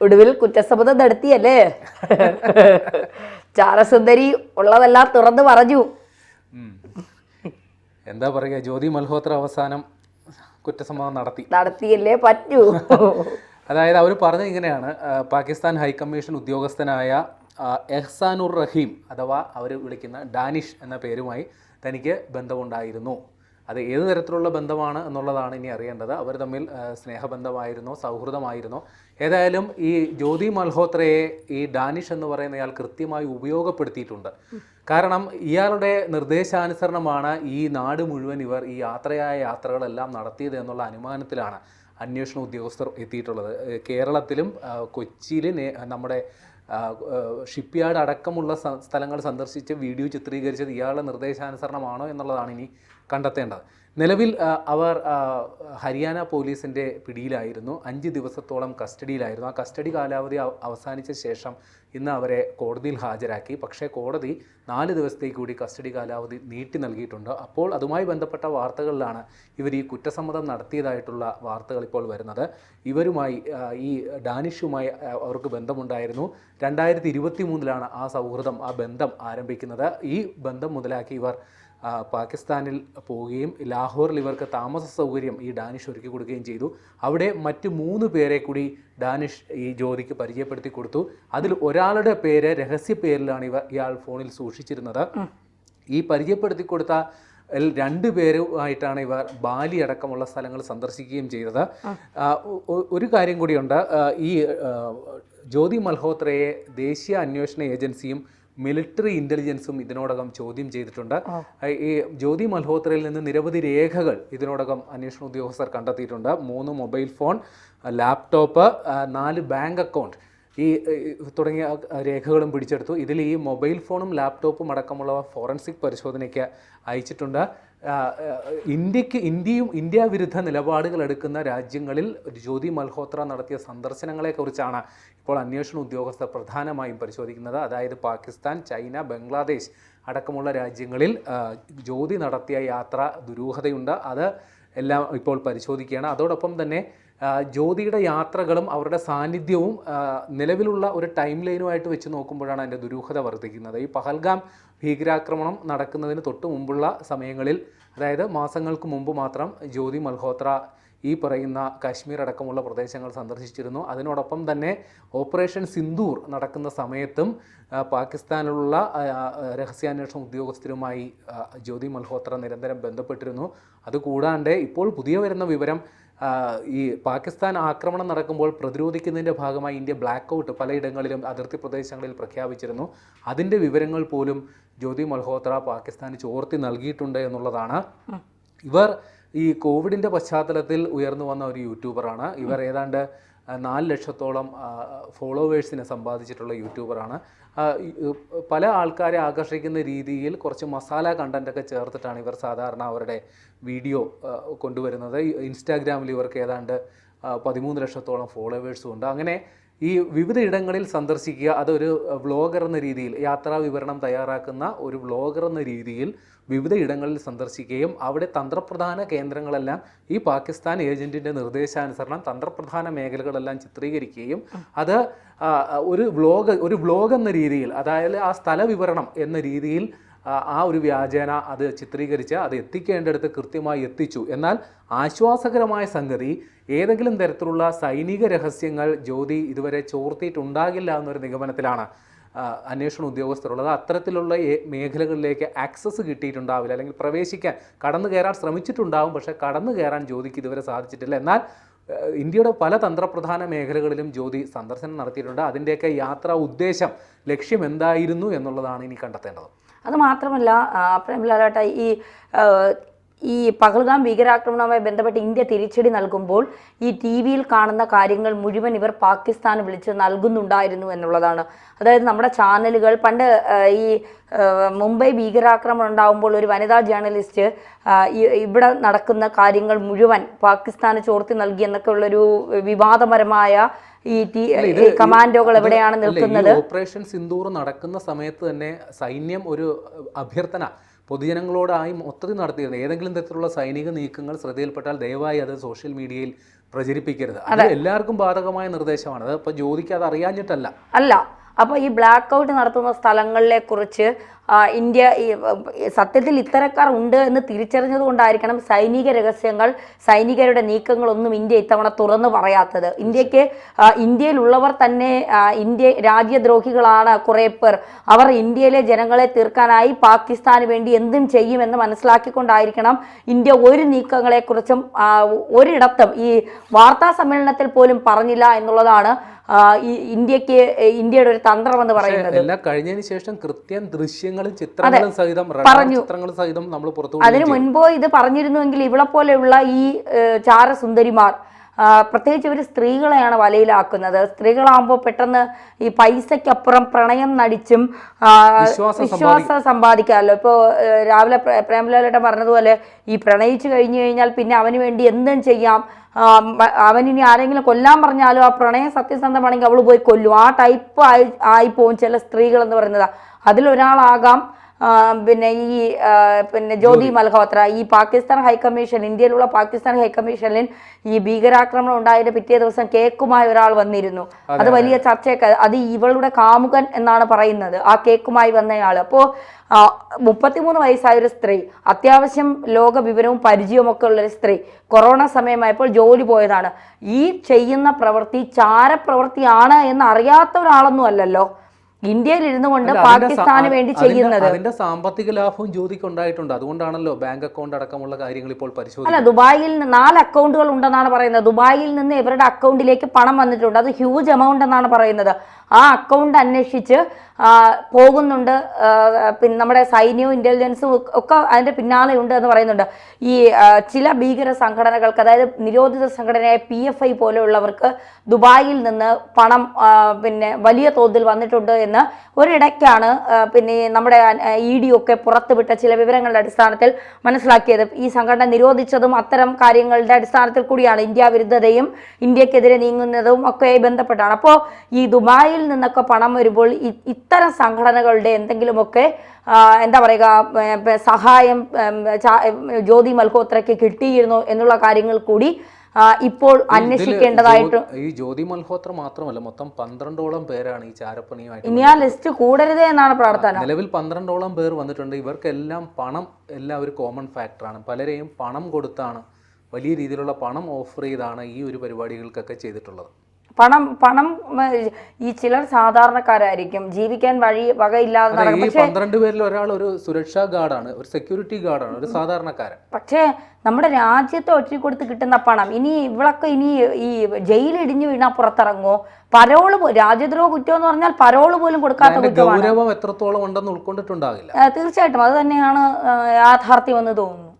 ഒടുവിൽ കുറ്റസമ്മതം നടത്തിയല്ലേ? ചാരസുന്ദരി ഉള്ളതെല്ലാം തുറന്നു പറഞ്ഞു. എന്താ പറയുക, ജ്യോതി മൽഹോത്ര അവസാനം കുറ്റസമ്മതം നടത്തിയല്ലേ പറ്റൂ. അതായത് അവർ പറഞ്ഞത് ഇങ്ങനെയാണ്, പാകിസ്ഥാൻ ഹൈക്കമ്മീഷൻ ഉദ്യോഗസ്ഥനായ എഹ്സാനുർ റഹീം അഥവാ അവർ വിളിക്കുന്ന ഡാനിഷ് എന്ന പേരുമായി തനിക്ക് ബന്ധമുണ്ടായിരുന്നു. അത് ഏത് തരത്തിലുള്ള ബന്ധമാണ് എന്നുള്ളതാണ് ഇനി അറിയേണ്ടത്. അവർ തമ്മിൽ സ്നേഹബന്ധമായിരുന്നോ സൗഹൃദമായിരുന്നോ? ഏതായാലും ഈ ജ്യോതി മൽഹോത്രയെ ഈ ഡാനിഷ് എന്ന് പറയുന്ന ഇയാൾ കൃത്യമായി ഉപയോഗപ്പെടുത്തിയിട്ടുണ്ട്. കാരണം ഇയാളുടെ നിർദ്ദേശാനുസരണമാണ് ഈ നാട് മുഴുവൻ ഇവർ ഈ യാത്രകളെല്ലാം നടത്തിയത് എന്നുള്ള അനുമാനത്തിലാണ് അന്വേഷണ ഉദ്യോഗസ്ഥർ എത്തിയിട്ടുള്ളത്. കേരളത്തിലും കൊച്ചിയിലും നമ്മുടെ ഷിപ്പ്യാർഡ് അടക്കമുള്ള സ്ഥലങ്ങൾ സന്ദർശിച്ച് വീഡിയോ ചിത്രീകരിച്ചത് ഇയാളുടെ നിർദ്ദേശാനുസരണമാണോ എന്നുള്ളതാണ് ഇനി കണ്ടെത്തേണ്ടത്. നിലവിൽ അവർ ഹരിയാന പോലീസിൻ്റെ പിടിയിലായിരുന്നു. 5 ദിവസത്തോളം കസ്റ്റഡിയിലായിരുന്നു. ആ കസ്റ്റഡി കാലാവധി അവസാനിച്ച ശേഷം ഇന്ന് അവരെ കോടതിയിൽ ഹാജരാക്കി. പക്ഷേ കോടതി 4 ദിവസത്തേക്ക് കൂടി കസ്റ്റഡി കാലാവധി നീട്ടി നൽകിയിട്ടുണ്ട്. അപ്പോൾ അതുമായി ബന്ധപ്പെട്ട വാർത്തകളിലാണ് ഇവർ ഈ കുറ്റസമ്മതം നടത്തിയതായിട്ടുള്ള വാർത്തകൾ ഇപ്പോൾ വരുന്നത്. ഇവരുമായി ഈ ഡാനിഷുമായി അവർക്ക് ബന്ധമുണ്ടായിരുന്നു. 2023 ആ സൗഹൃദം, ആ ബന്ധം ആരംഭിക്കുന്നത്. ഈ ബന്ധം മുതലാക്കി ഇവർ പാകിസ്ഥാനിൽ പോവുകയും ലാഹോറിൽ ഇവർക്ക് താമസ സൗകര്യം ഈ ഡാനിഷ് ഒരുക്കി കൊടുക്കുകയും ചെയ്തു. അവിടെ മറ്റ് 3 പേരെ കൂടി ഡാനിഷ് ഈ ജ്യോതിക്ക് പരിചയപ്പെടുത്തി കൊടുത്തു. അതിൽ ഒരാളുടെ പേര് രഹസ്യ പേരിലാണ് ഇയാൾ ഫോണിൽ സൂക്ഷിച്ചിരുന്നത്. ഈ പരിചയപ്പെടുത്തി കൊടുത്ത 2 പേരുമായിട്ടാണ് ഇവർ ബാലി അടക്കമുള്ള സ്ഥലങ്ങൾ സന്ദർശിക്കുകയും ചെയ്തത്. ഒരു കാര്യം കൂടിയുണ്ട്, ഈ ജ്യോതി മൽഹോത്രയെ ദേശീയ അന്വേഷണ ഏജൻസിയും മിലിറ്ററി ഇൻ്റലിജൻസും ഇതിനോടകം ചോദ്യം ചെയ്തിട്ടുണ്ട്. ഈ ജ്യോതി മൽഹോത്രയിൽ നിന്ന് നിരവധി രേഖകൾ ഇതിനോടകം അന്വേഷണ ഉദ്യോഗസ്ഥർ കണ്ടെത്തിയിട്ടുണ്ട്. 3 mobile phone, laptop, 4 bank account ഈ തുടങ്ങിയ രേഖകളും പിടിച്ചെടുത്തു. ഇതിൽ ഈ മൊബൈൽ ഫോണും ലാപ്ടോപ്പും അടക്കമുള്ളവ ഫോറൻസിക് പരിശോധനയ്ക്ക് അയച്ചിട്ടുണ്ട്. ഇന്ത്യ വിരുദ്ധ നിലപാടുകൾ എടുക്കുന്ന രാജ്യങ്ങളിൽ ജ്യോതി മൽഹോത്ര നടത്തിയ സന്ദർശനങ്ങളെക്കുറിച്ചാണ് ഇപ്പോൾ അന്വേഷണ ഉദ്യോഗസ്ഥർ പ്രധാനമായും പരിശോധിക്കുന്നത്. അതായത് പാകിസ്ഥാൻ, ചൈന, ബംഗ്ലാദേശ് അടക്കമുള്ള രാജ്യങ്ങളിൽ ജ്യോതി നടത്തിയ യാത്ര ദുരൂഹതയുണ്ട്. അത് എല്ലാം ഇപ്പോൾ പരിശോധിക്കുകയാണ്. അതോടൊപ്പം തന്നെ ജ്യോതിയുടെ യാത്രകളും അവരുടെ സാന്നിധ്യവും നിലവിലുള്ള ഒരു ടൈം ലൈനുമായിട്ട് വെച്ച് നോക്കുമ്പോഴാണ് അതിൻ്റെ ദുരൂഹത വർദ്ധിക്കുന്നത്. ഈ പഹൽഗാം ഭീകരാക്രമണം നടക്കുന്നതിന് തൊട്ട് മുമ്പുള്ള സമയങ്ങളിൽ, അതായത് മാസങ്ങൾക്ക് മുമ്പ് മാത്രം ജ്യോതി മൽഹോത്ര ഈ പറയുന്ന കാശ്മീർ അടക്കമുള്ള പ്രദേശങ്ങൾ സന്ദർശിച്ചിരുന്നു. അതിനോടൊപ്പം തന്നെ ഓപ്പറേഷൻ സിന്ദൂർ നടക്കുന്ന സമയത്തും പാകിസ്ഥാനിലുള്ള രഹസ്യാന്വേഷണ ഉദ്യോഗസ്ഥരുമായി ജ്യോതി മൽഹോത്ര നിരന്തരം ബന്ധപ്പെട്ടിരുന്നു. അതുകൂടാണ്ട് ഇപ്പോൾ പുതിയ വരുന്ന വിവരം, ഈ പാകിസ്ഥാൻ ആക്രമണം നടക്കുമ്പോൾ പ്രതിരോധിക്കുന്നതിൻ്റെ ഭാഗമായി ഇന്ത്യ ബ്ലാക്ക് ഔട്ട് പലയിടങ്ങളിലും അതിർത്തി പ്രദേശങ്ങളിൽ പ്രഖ്യാപിച്ചിരുന്നു. അതിൻ്റെ വിവരങ്ങൾ പോലും ജ്യോതി മൽഹോത്ര പാകിസ്ഥാന് ചോർത്തി നൽകിയിട്ടുണ്ട് എന്നുള്ളതാണ്. ഇവർ ഈ കോവിഡിൻ്റെ പശ്ചാത്തലത്തിൽ ഉയർന്നു വന്ന ഒരു യൂട്യൂബറാണ്. ഇവർ ഏതാണ്ട് 4 ലക്ഷത്തോളം ഫോളോവേഴ്സിനെ സമ്പാദിച്ചിട്ടുള്ള യൂട്യൂബറാണ്. പല ആൾക്കാരെ ആകർഷിക്കുന്ന രീതിയിൽ കുറച്ച് മസാല കണ്ടൻറ്റൊക്കെ ചേർത്തിട്ടാണ് ഇവർ സാധാരണ അവരുടെ വീഡിയോ കൊണ്ടുവരുന്നത്. ഇൻസ്റ്റാഗ്രാമിൽ ഇവർക്ക് ഏതാണ്ട് 13 ലക്ഷത്തോളം ഫോളോവേഴ്സും ഉണ്ട്. അങ്ങനെ ഈ വിവിധ ഇടങ്ങളിൽ സന്ദർശിക്കുക, അതൊരു വ്ളോഗർ എന്ന രീതിയിൽ, യാത്രാ വിവരണം തയ്യാറാക്കുന്ന ഒരു വ്ളോഗർ എന്ന രീതിയിൽ വിവിധ ഇടങ്ങളിൽ സന്ദർശിക്കുകയും അവിടെ തന്ത്രപ്രധാന കേന്ദ്രങ്ങളെല്ലാം ഈ പാകിസ്ഥാൻ ഏജൻറ്റിൻ്റെ നിർദ്ദേശാനുസരണം തന്ത്രപ്രധാന മേഖലകളെല്ലാം ചിത്രീകരിക്കുകയും അത് ഒരു വ്ളോഗ് എന്ന രീതിയിൽ, അതായത് ആ സ്ഥല വിവരണം എന്ന രീതിയിൽ ആ ഒരു വ്യാജേന അത് ചിത്രീകരിച്ച് അത് എത്തിക്കേണ്ടടുത്ത് കൃത്യമായി എത്തിച്ചു. എന്നാൽ ആശ്വാസകരമായ സംഗതി, ഏതെങ്കിലും തരത്തിലുള്ള സൈനിക രഹസ്യങ്ങൾ ജ്യോതി ഇതുവരെ ചോർത്തിയിട്ടുണ്ടാകില്ല എന്നൊരു നിഗമനത്തിലാണ് അന്വേഷണ ഉദ്യോഗസ്ഥരുള്ളത്. അത്തരത്തിലുള്ള മേഖലകളിലേക്ക് ആക്സസ് കിട്ടിയിട്ടുണ്ടാവില്ല, അല്ലെങ്കിൽ കടന്നു കയറാൻ ശ്രമിച്ചിട്ടുണ്ടാവും. പക്ഷേ കടന്നു കയറാൻ ജ്യോതിക്ക് ഇതുവരെ സാധിച്ചിട്ടില്ല. എന്നാൽ ഇന്ത്യയുടെ പല തന്ത്രപ്രധാന മേഖലകളിലും ജ്യോതി സന്ദർശനം നടത്തിയിട്ടുണ്ട്. അതിൻ്റെയൊക്കെ യാത്രാ ഉദ്ദേശം, ലക്ഷ്യം എന്തായിരുന്നു എന്നുള്ളതാണ് ഇനി കണ്ടെത്തേണ്ടത്. അത് മാത്രമല്ല പ്രേംലാലേട്ട, ഈ പഹൽഗാം ഭീകരാക്രമണവുമായി ബന്ധപ്പെട്ട് ഇന്ത്യ തിരിച്ചടി നൽകുമ്പോൾ ഈ TV-യിൽ കാണുന്ന കാര്യങ്ങൾ മുഴുവൻ ഇവർ പാകിസ്ഥാന് വിളിച്ച് നൽകുന്നുണ്ടായിരുന്നു എന്നുള്ളതാണ്. അതായത് നമ്മുടെ ചാനലുകൾ പണ്ട് ഈ മുംബൈ ഭീകരാക്രമണം ഉണ്ടാകുമ്പോൾ ഒരു വനിതാ ജേർണലിസ്റ്റ് ഇവിടെ നടക്കുന്ന കാര്യങ്ങൾ മുഴുവൻ പാകിസ്ഥാന് ചോർത്തി നൽകി എന്നൊക്കെ ഉള്ളൊരു വിവാദപരമായ ഈ കമാൻഡോകൾ എവിടെയാണ് നിൽക്കുന്നത്. ഓപ്പറേഷൻ സിന്ദൂർ നടക്കുന്ന സമയത്ത് തന്നെ സൈന്യം ഒരു അഭ്യർത്ഥന പൊതുജനങ്ങളോടായി മൊത്തത്തിൽ നടത്തിയിരുന്നു. ഏതെങ്കിലും തരത്തിലുള്ള സൈനിക നീക്കങ്ങൾ ശ്രദ്ധയിൽപ്പെട്ടാൽ ദയവായി അത് സോഷ്യൽ മീഡിയയിൽ പ്രചരിപ്പിക്കരുത്. അത് എല്ലാവർക്കും ബാധകമായ നിർദ്ദേശമാണ്. അത് ഇപ്പൊ ജ്യോതിക്ക് അത് അറിയാഞ്ഞിട്ടല്ല. അല്ല, അപ്പോൾ ഈ ബ്ലാക്ക് ഔട്ട് നടത്തുന്ന സ്ഥലങ്ങളെ കുറിച്ച് ഇന്ത്യ സത്യത്തിൽ ഇത്തരക്കാർ ഉണ്ട് എന്ന് തിരിച്ചറിഞ്ഞത് കൊണ്ടായിരിക്കണം സൈനിക രഹസ്യങ്ങൾ, സൈനികരുടെ നീക്കങ്ങളൊന്നും ഇന്ത്യ ഇത്തവണ തുറന്നു പറയാത്തത്. ഇന്ത്യയിലുള്ളവർ തന്നെ രാജ്യദ്രോഹികളാണ് കുറേ പേർ. അവർ ഇന്ത്യയിലെ ജനങ്ങളെ തീർക്കാനായി പാകിസ്ഥാന് വേണ്ടി എന്തും ചെയ്യുമെന്ന് മനസ്സിലാക്കിക്കൊണ്ടായിരിക്കണം ഇന്ത്യ ഒരു നീക്കങ്ങളെക്കുറിച്ചും ഒരിടത്തും ഈ വാർത്താ സമ്മേളനത്തിൽ പോലും പറഞ്ഞില്ല എന്നുള്ളതാണ് ഇന്ത്യയുടെ ഒരു തന്ത്രം എന്ന് പറയുന്നത്. എല്ലാം കഴിഞ്ഞതിന് ശേഷം കൃത്യം ദൃശ്യങ്ങളും ചിത്രങ്ങളും സഹിതം നമ്മൾ പുറത്തു. അതിനു മുൻപോ ഇത് പറഞ്ഞിരുന്നുവെങ്കിൽ ഇവളെ പോലെയുള്ള ഈ ചാരസുന്ദരിമാർ, പ്രത്യേകിച്ച് ഇവർ സ്ത്രീകളെയാണ് വലയിലാക്കുന്നത്. സ്ത്രീകളാകുമ്പോൾ പെട്ടെന്ന് ഈ പൈസയ്ക്കപ്പുറം പ്രണയം നടിച്ചും വിശ്വാസം സമ്പാദിക്കാമല്ലോ. ഇപ്പോൾ രാവിലെ പ്രേമലാലേട്ടൻ പറഞ്ഞതുപോലെ ഈ പ്രണയിച്ചു കഴിഞ്ഞു കഴിഞ്ഞാൽ പിന്നെ അവന് വേണ്ടി എന്തും ചെയ്യാം. അവനിനി ആരെങ്കിലും കൊല്ലാൻ പറഞ്ഞാലും ആ പ്രണയം സത്യസന്ധമാണെങ്കിൽ അവൾ പോയി കൊല്ലും. ആ ടൈപ്പ് ആയിപ്പോവും ചില സ്ത്രീകൾ എന്ന് പറയുന്നത്. അതിലൊരാളാകാം പിന്നെ ജ്യോതി മൽഹോത്ര. ഈ പാകിസ്ഥാൻ ഹൈക്കമ്മീഷൻ, ഇന്ത്യയിലുള്ള പാകിസ്ഥാൻ ഹൈക്കമ്മീഷനിൽ ഈ ഭീകരാക്രമണം ഉണ്ടായതിന്റെ പിറ്റേ ദിവസം കേക്കുമായി ഒരാൾ വന്നിരുന്നു. അത് വലിയ ചർച്ചയൊക്കെ. അത് ഇവളുടെ കാമുകൻ എന്നാണ് പറയുന്നത്, ആ കേക്കുമായി വന്നയാൾ. അപ്പോൾ 33 വയസ്സായ ഒരു സ്ത്രീ, അത്യാവശ്യം ലോക വിവരവും പരിചയവും ഒക്കെ ഉള്ളൊരു സ്ത്രീ, കൊറോണ സമയമായപ്പോൾ ജോലി പോയതാണ്. ഈ ചെയ്യുന്ന പ്രവൃത്തി ചാരപ്രവൃത്തിയാണ് എന്ന് അറിയാത്ത ഒരാളൊന്നും അല്ലല്ലോ ഇന്ത്യയിൽ ഇരുന്നു കൊണ്ട് പാകിസ്ഥാന് വേണ്ടി ചെയ്യുന്നത്. അതിന്റെ സാമ്പത്തിക ലാഭവും ജ്യോതിക്ക് ഉണ്ടായിട്ടുണ്ട്. അതുകൊണ്ടാണല്ലോ ബാങ്ക് അക്കൗണ്ട് അടക്കമുള്ള കാര്യങ്ങൾ ഇപ്പോൾ പരിശോധിക്കുന്നത്. അല്ല, ദുബായിൽ 4 അക്കൗണ്ടുകൾ ഉണ്ടെന്നാണ് പറയുന്നത്. ദുബായിൽ നിന്ന് ഇവരുടെ അക്കൗണ്ടിലേക്ക് പണം വന്നിട്ടുണ്ട്. അത് ഹ്യൂജ് എമൗണ്ട് എന്നാണ് പറയുന്നത്. ആ അക്കൗണ്ട് അന്വേഷിച്ച് പോകുന്നുണ്ട്. പിന്നെ നമ്മുടെ സൈന്യവും ഇന്റലിജൻസും ഒക്കെ അതിന്റെ പിന്നാലെ ഉണ്ട് എന്ന് പറയുന്നുണ്ട്. ഈ ചില ഭീകര സംഘടനകൾക്ക്, അതായത് നിരോധിത സംഘടനയായ PFI പോലെയുള്ളവർക്ക് ദുബായിൽ നിന്ന് പണം വലിയ തോതിൽ വന്നിട്ടുണ്ട് എന്ന് ഒരിടയ്ക്കാണ് നമ്മുടെ ED ഒക്കെ പുറത്തുവിട്ട ചില വിവരങ്ങളുടെ അടിസ്ഥാനത്തിൽ മനസ്സിലാക്കിയത്. ഈ സംഘടന നിരോധിച്ചതും അത്തരം കാര്യങ്ങളുടെ അടിസ്ഥാനത്തിൽ കൂടിയാണ്. ഇന്ത്യ വിരുദ്ധതയും ഇന്ത്യക്കെതിരെ നീങ്ങുന്നതും ഒക്കെ ബന്ധപ്പെട്ടാണ്. അപ്പോൾ ഈ ദുബായിൽ നിന്നൊക്കെ പണം വരുമ്പോൾ ഇത്തരം സംഘടനകളുടെ എന്തെങ്കിലുമൊക്കെ എന്താ പറയുക സഹായം ജ്യോതി മൽഹോത്രയ്ക്ക് കിട്ടിയിരുന്നു എന്നുള്ള കാര്യങ്ങൾ കൂടി ഇപ്പോൾ അന്വേഷിക്കേണ്ടതായിട്ട്. ഈ ജ്യോതി മൽഹോത്ര മാത്രമല്ല, മൊത്തം 12ഓളം പേരാണ് ഈ ചാരപ്പണിയുമായിട്ട്. ഇനി ആ ലിസ്റ്റ് കൂടരുതേ എന്നാണ് പ്രാർത്ഥന. നിലവിൽ 12ഓളം പേർ വന്നിട്ടുണ്ട്. ഇവർക്കെല്ലാം പണം എല്ലാം ഒരു കോമൺ ഫാക്ടറാണ്. പലരെയും പണം കൊടുത്താണ്, വലിയ രീതിയിലുള്ള പണം ഓഫർ ചെയ്താണ് ഈ ഒരു പരിപാടികൾക്കൊക്കെ ചെയ്തിട്ടുള്ളത്. പണം ഈ ചിലർ സാധാരണക്കാരായിരിക്കും, ജീവിക്കാൻ വകയില്ലാതെ നടക്കും. പക്ഷേ 12 പേരിൽ ഒരാൾ ഒരു സുരക്ഷാ ഗാർഡാണ്, ഒരു സെക്യൂരിറ്റി ഗാർഡാണ്, ഒരു സാധാരണക്കാരൻ. പക്ഷേ നമ്മുടെ രാജ്യത്തെ ഒറ്റ കൊടുത്ത് കിട്ടുന്ന പണം ഇനി ഈ ജയിലിടിഞ്ഞു വീണാൽ പുറത്തിറങ്ങുമോ? പരോള്, രാജ്യദ്രോഹ കുറ്റം എന്ന് പറഞ്ഞാൽ പരോള് പോലും കൊടുക്കാത്ത കുറ്റമാണ്. ഗൗരവം എത്രത്തോളം ഉണ്ടെന്ന് ഉൾക്കൊണ്ടിട്ടുണ്ടാകില്ല. തീർച്ചയായിട്ടും അത് തന്നെയാണ് യാഥാർത്ഥ്യം എന്ന് തോന്നുന്നു.